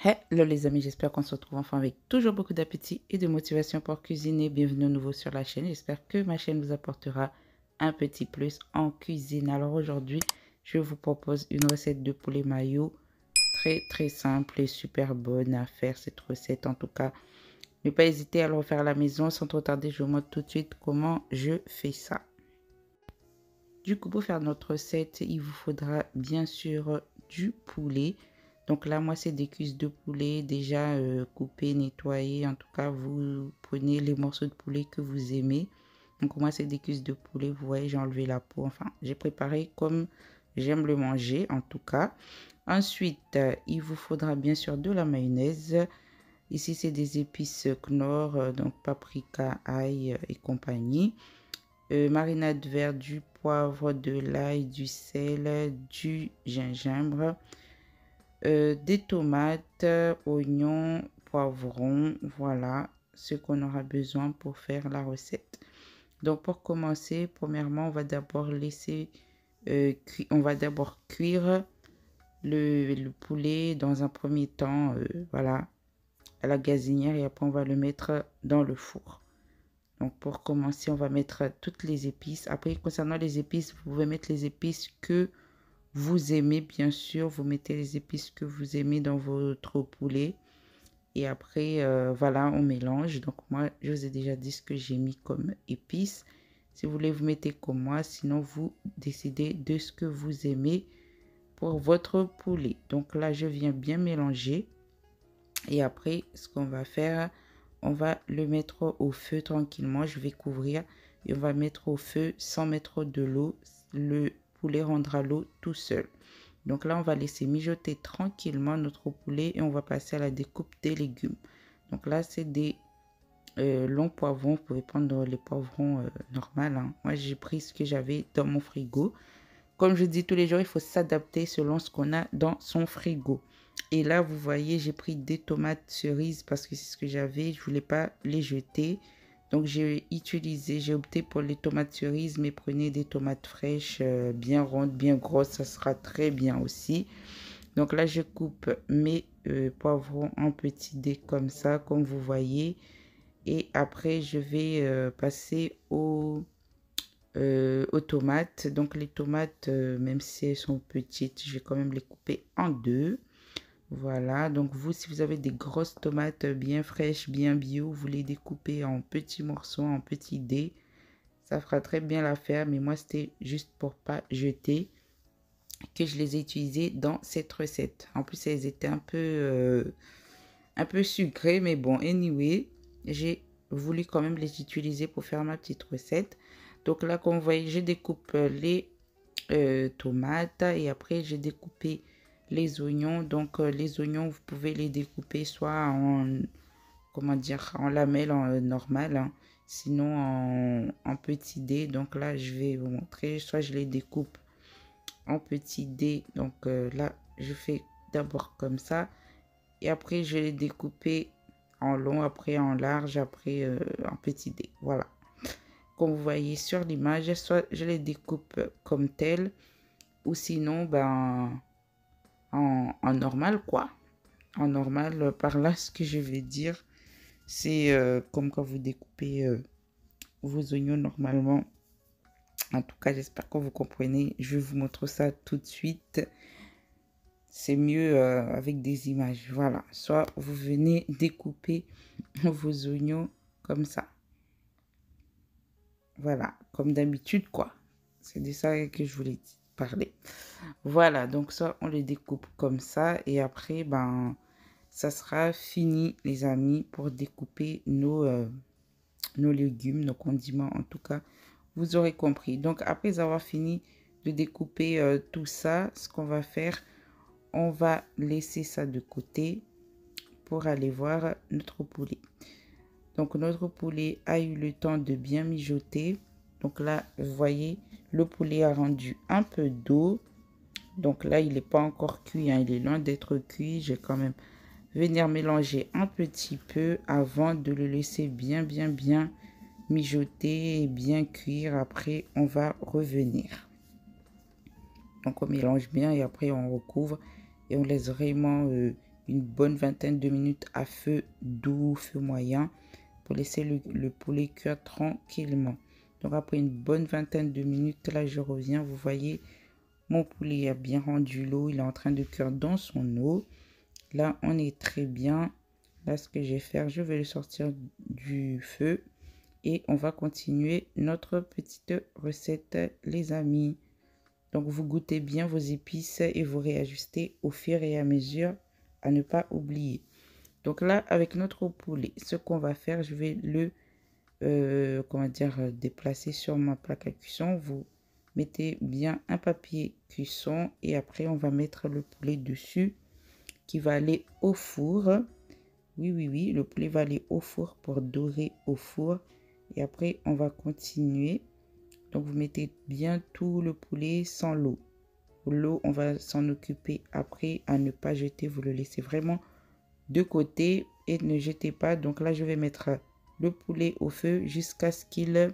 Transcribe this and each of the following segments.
Hello les amis, j'espère qu'on se retrouve enfin avec toujours beaucoup d'appétit et de motivation pour cuisiner. Bienvenue à nouveau sur la chaîne. J'espère que ma chaîne vous apportera un petit plus en cuisine. Alors aujourd'hui, je vous propose une recette de poulet mayo très simple et super bonne à faire cette recette. En tout cas, ne pas hésiter à le refaire à la maison. Sans trop tarder, je vous montre tout de suite comment je fais ça. Du coup, pour faire notre recette, il vous faudra bien sûr du poulet. Donc là, moi, c'est des cuisses de poulet déjà coupées, nettoyées. En tout cas, vous prenez les morceaux de poulet que vous aimez. Donc moi, c'est des cuisses de poulet. Vous voyez, j'ai enlevé la peau. Enfin, j'ai préparé comme j'aime le manger, en tout cas. Ensuite, il vous faudra bien sûr de la mayonnaise. Ici, c'est des épices Knorr, donc paprika, ail et compagnie. Marinade verte, du poivre, de l'ail, du sel, du gingembre, des tomates, oignons, poivrons. Voilà ce qu'on aura besoin pour faire la recette. Donc pour commencer, premièrement, on va d'abord cuire le poulet dans un premier temps, voilà, à la gazinière et après on va le mettre dans le four. Donc pour commencer, on va mettre toutes les épices. Après, concernant les épices, vous pouvez mettre les épices que vous aimez, bien sûr. Vous mettez les épices que vous aimez dans votre poulet. Et après, voilà, on mélange. Donc moi, je vous ai déjà dit ce que j'ai mis comme épices. Si vous voulez, vous mettez comme moi. Sinon, vous décidez de ce que vous aimez pour votre poulet. Donc là, je viens bien mélanger. Et après, ce qu'on va faire, on va le mettre au feu tranquillement. Je vais couvrir et on va mettre au feu sans mettre de l'eau. Le poulet rendra l'eau tout seul. Donc là, on va laisser mijoter tranquillement notre poulet et on va passer à la découpe des légumes. Donc là, c'est des longs poivrons. Vous pouvez prendre les poivrons normaux, hein. Moi, j'ai pris ce que j'avais dans mon frigo. Comme je dis tous les jours, il faut s'adapter selon ce qu'on a dans son frigo. Et là, vous voyez, j'ai pris des tomates cerises parce que c'est ce que j'avais. Je ne voulais pas les jeter. Donc, j'ai opté pour les tomates cerises, mais prenez des tomates fraîches, bien rondes, bien grosses. Ça sera très bien aussi. Donc là, je coupe mes poivrons en petits dés comme ça, comme vous voyez. Et après, je vais passer aux tomates. Donc les tomates, même si elles sont petites, je vais quand même les couper en deux. Voilà, donc vous, si vous avez des grosses tomates bien fraîches, bien bio, vous les découpez en petits morceaux, en petits dés. Ça fera très bien l'affaire, mais moi, c'était juste pour pas jeter que je les ai utilisées dans cette recette. En plus, elles étaient un peu sucrées, mais bon, anyway, j'ai voulu quand même les utiliser pour faire ma petite recette. Donc là, comme vous voyez, je découpe les tomates et après, j'ai découpé les oignons. Donc, les oignons, vous pouvez les découper soit en, comment dire, en lamelles normales, hein, sinon en petits dés. Donc là, je vais vous montrer. Soit je les découpe en petits dés. Donc là, je fais d'abord comme ça. Et après, je vais les découper en long, après en large, après en petits dés. Voilà. Comme vous voyez sur l'image, soit je les découpe comme tel, ou sinon, ben, en normal, quoi. En normal, par là, ce que je vais dire, c'est comme quand vous découpez vos oignons normalement. En tout cas, j'espère que vous comprenez. Je vais vous montrer ça tout de suite. C'est mieux avec des images. Voilà. Soit vous venez découper vos oignons comme ça. Voilà. Comme d'habitude, quoi. C'est de ça que je voulais parler. Voilà. Donc, soit on les découpe comme ça. Et après, ben, ça sera fini, les amis, pour découper nos légumes, nos condiments. En tout cas, vous aurez compris. Donc, après avoir fini de découper tout ça, ce qu'on va faire, on va laisser ça de côté pour aller voir notre poulet. Donc notre poulet a eu le temps de bien mijoter. Donc là, vous voyez, le poulet a rendu un peu d'eau. Donc là, il n'est pas encore cuit, hein, il est loin d'être cuit. Je vais quand même venir mélanger un petit peu avant de le laisser bien mijoter et bien cuire. Après, on va revenir. Donc on mélange bien et après on recouvre et on laisse vraiment une bonne vingtaine de minutes à feu doux, feu moyen, pour laisser le poulet cuire tranquillement. Donc après une bonne vingtaine de minutes, là je reviens, vous voyez, mon poulet a bien rendu l'eau, il est en train de cuire dans son eau. Là on est très bien. Là ce que je vais faire, je vais le sortir du feu et on va continuer notre petite recette les amis. Donc vous goûtez bien vos épices et vous réajustez au fur et à mesure, à ne pas oublier. Donc là, avec notre poulet, ce qu'on va faire, je vais le déplacer sur ma plaque à cuisson. Vous mettez bien un papier cuisson et après on va mettre le poulet dessus qui va aller au four. Oui, le poulet va aller au four pour dorer au four. Et après, on va continuer. Donc, vous mettez bien tout le poulet sans l'eau. L'eau, on va s'en occuper après à ne pas jeter. Vous le laissez vraiment de côté et ne jetez pas. Donc là, je vais mettre le poulet au feu jusqu'à ce qu'il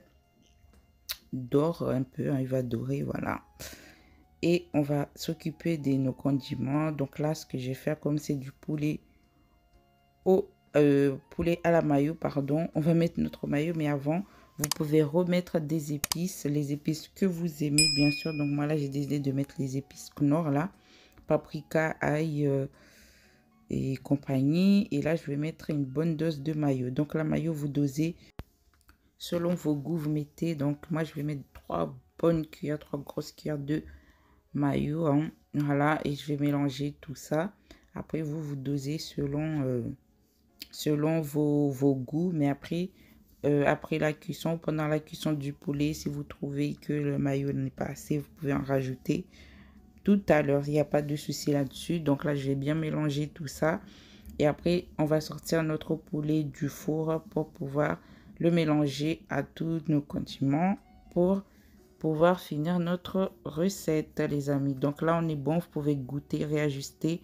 dore un peu. Il va dorer, voilà. Et on va s'occuper de nos condiments. Donc là, ce que je vais faire, comme c'est du poulet au poulet à la mayo, pardon, on va mettre notre mayo, mais avant, vous pouvez remettre des épices, les épices que vous aimez, bien sûr. Donc moi, là, j'ai décidé de mettre les épices Knorr, là, paprika, ail et compagnie. Et là, je vais mettre une bonne dose de mayo. Donc la mayo, vous dosez selon vos goûts, vous mettez. Donc moi, je vais mettre 3 bonnes cuillères, 3 grosses cuillères de mayo, hein. Voilà, et je vais mélanger tout ça. Après, vous dosez selon vos goûts. Mais après, après la cuisson, pendant la cuisson du poulet, si vous trouvez que le mayo n'est pas assez, vous pouvez en rajouter tout à l'heure. Il n'y a pas de souci là-dessus. Donc là, je vais bien mélanger tout ça. Et après, on va sortir notre poulet du four pour pouvoir le mélanger à tous nos condiments pour pouvoir finir notre recette, les amis. Donc là, on est bon. Vous pouvez goûter, réajuster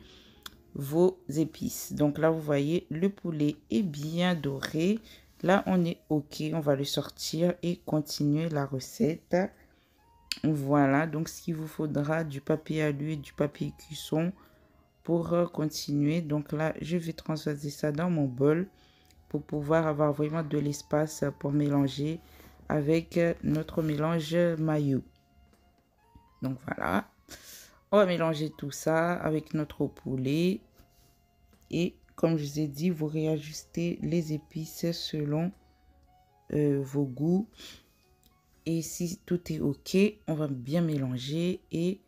vos épices. Donc là, vous voyez, le poulet est bien doré. Là, on est OK. On va le sortir et continuer la recette. Voilà, donc ce qu'il vous faudra, du papier alu et du papier cuisson pour continuer. Donc là, je vais transvaser ça dans mon bol pour pouvoir avoir vraiment de l'espace pour mélanger avec notre mélange mayo. Donc voilà. On va mélanger tout ça avec notre poulet. Et comme je vous ai dit, vous réajustez les épices selon vos goûts. Et si tout est OK, on va bien mélanger et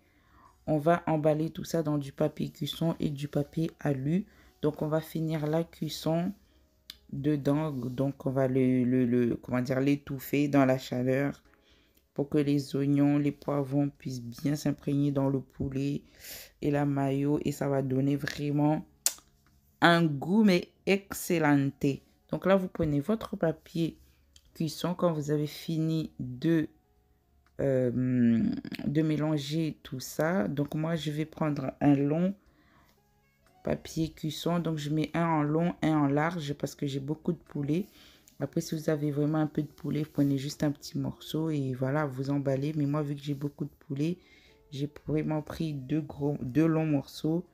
on va emballer tout ça dans du papier cuisson et du papier alu. Donc on va finir la cuisson dedans. Donc on va l'étouffer dans la chaleur pour que les oignons, les poivrons puissent bien s'imprégner dans le poulet et la mayo. Et ça va donner vraiment un goût mais excellent. Donc là, vous prenez votre papier cuisson quand vous avez fini de mélanger tout ça. Donc moi, je vais prendre un long papier cuisson. Donc je mets un en long, un en large parce que j'ai beaucoup de poulet. Après, si vous avez vraiment un peu de poulet, vous prenez juste un petit morceau et voilà, vous emballez. Mais moi, vu que j'ai beaucoup de poulet, j'ai vraiment pris deux longs morceaux.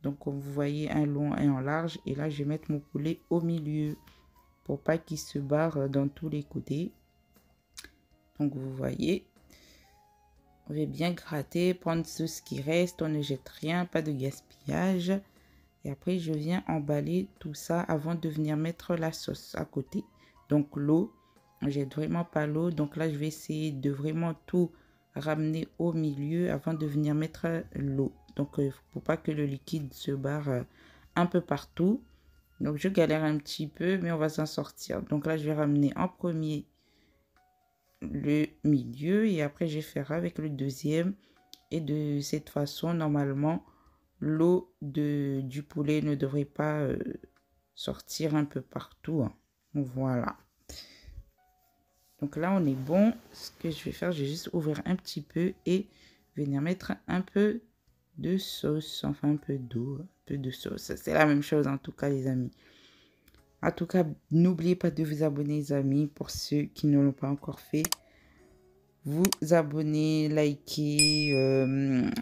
Donc, comme vous voyez, un long, un en large. Et là, je vais mettre mon poulet au milieu pour pas qu'il se barre dans tous les côtés. Donc, vous voyez, on va bien gratter, prendre ce qui reste. On ne jette rien, pas de gaspillage. Et après, je viens emballer tout ça avant de venir mettre la sauce à côté. Donc, l'eau, j'ai vraiment pas l'eau. Donc là, je vais essayer de vraiment tout ramener au milieu avant de venir mettre l'eau. Donc, pour pas que le liquide se barre un peu partout. Donc, je galère un petit peu, mais on va s'en sortir. Donc là, je vais ramener en premier le milieu et après, je vais faire avec le deuxième. Et de cette façon, normalement, l'eau du poulet ne devrait pas sortir un peu partout, hein. Voilà. Donc là, on est bon. Ce que je vais faire, je vais juste ouvrir un petit peu et venir mettre un peu de sauce. Enfin, un peu d'eau, un peu de sauce. C'est la même chose en tout cas, les amis. En tout cas, n'oubliez pas de vous abonner, les amis, pour ceux qui ne l'ont pas encore fait. vous abonner, liker,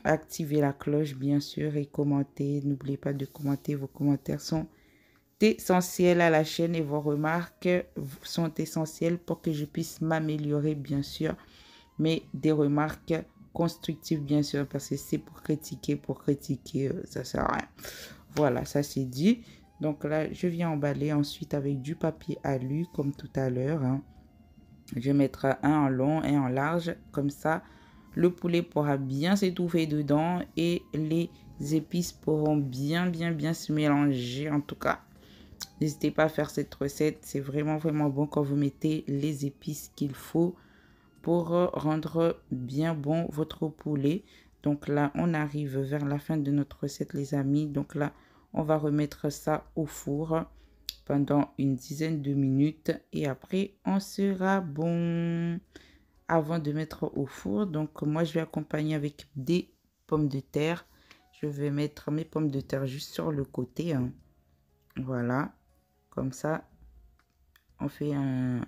activer la cloche bien sûr et commenter. N'oubliez pas de commenter, vos commentaires sont essentiels à la chaîne et vos remarques sont essentielles pour que je puisse m'améliorer bien sûr. Mais des remarques constructives bien sûr parce que c'est pour critiquer, ça sert à rien. Voilà, ça c'est dit. Donc là, je viens emballer ensuite avec du papier alu comme tout à l'heure. Hein. Je vais mettre un en long et en large. Comme ça, le poulet pourra bien s'étouffer dedans et les épices pourront bien se mélanger. En tout cas, n'hésitez pas à faire cette recette. C'est vraiment bon quand vous mettez les épices qu'il faut pour rendre bien bon votre poulet. Donc là, on arrive vers la fin de notre recette, les amis. Donc là, on va remettre ça au four pendant une dizaine de minutes et après on sera bon. Avant de mettre au four, donc moi je vais accompagner avec des pommes de terre. Je vais mettre mes pommes de terre juste sur le côté, hein. Voilà, comme ça on fait un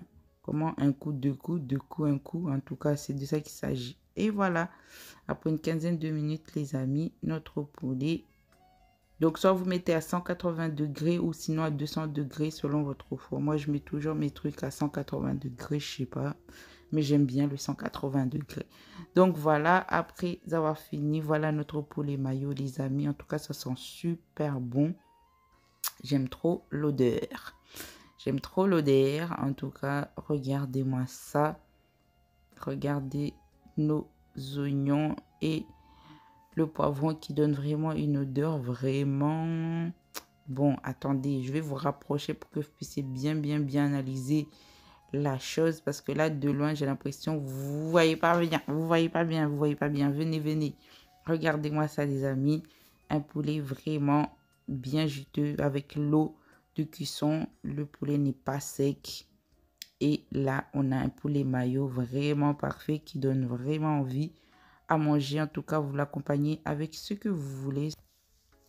coup, deux coups, un coup. En tout cas, c'est de ça qu'il s'agit. Et voilà, après une quinzaine de minutes, les amis, notre poulet. Donc, soit vous mettez à 180 degrés ou sinon à 200 degrés selon votre four. Moi, je mets toujours mes trucs à 180 degrés, je sais pas. Mais j'aime bien le 180 degrés. Donc, voilà, après avoir fini, voilà notre poulet mayo, les amis. En tout cas, ça sent super bon. J'aime trop l'odeur. J'aime trop l'odeur. En tout cas, regardez-moi ça. Regardez nos oignons et le poivron qui donne vraiment une odeur vraiment... Bon, attendez, je vais vous rapprocher pour que vous puissiez bien analyser la chose. Parce que là, de loin, j'ai l'impression vous voyez pas bien. Vous voyez pas bien. Venez. Regardez-moi ça, les amis. Un poulet vraiment bien juteux avec l'eau de cuisson. Le poulet n'est pas sec. Et là, on a un poulet mayo vraiment parfait qui donne vraiment envie à manger. En tout cas, vous l'accompagnez avec ce que vous voulez.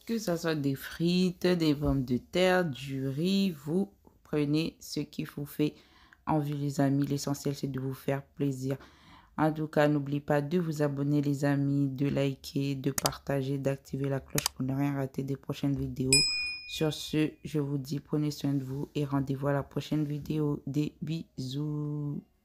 Que ce soit des frites, des pommes de terre, du riz, vous prenez ce qui vous fait envie, les amis. L'essentiel, c'est de vous faire plaisir. En tout cas, n'oubliez pas de vous abonner, les amis, de liker, de partager, d'activer la cloche pour ne rien rater des prochaines vidéos. Sur ce, je vous dis prenez soin de vous et rendez-vous à la prochaine vidéo. Des bisous.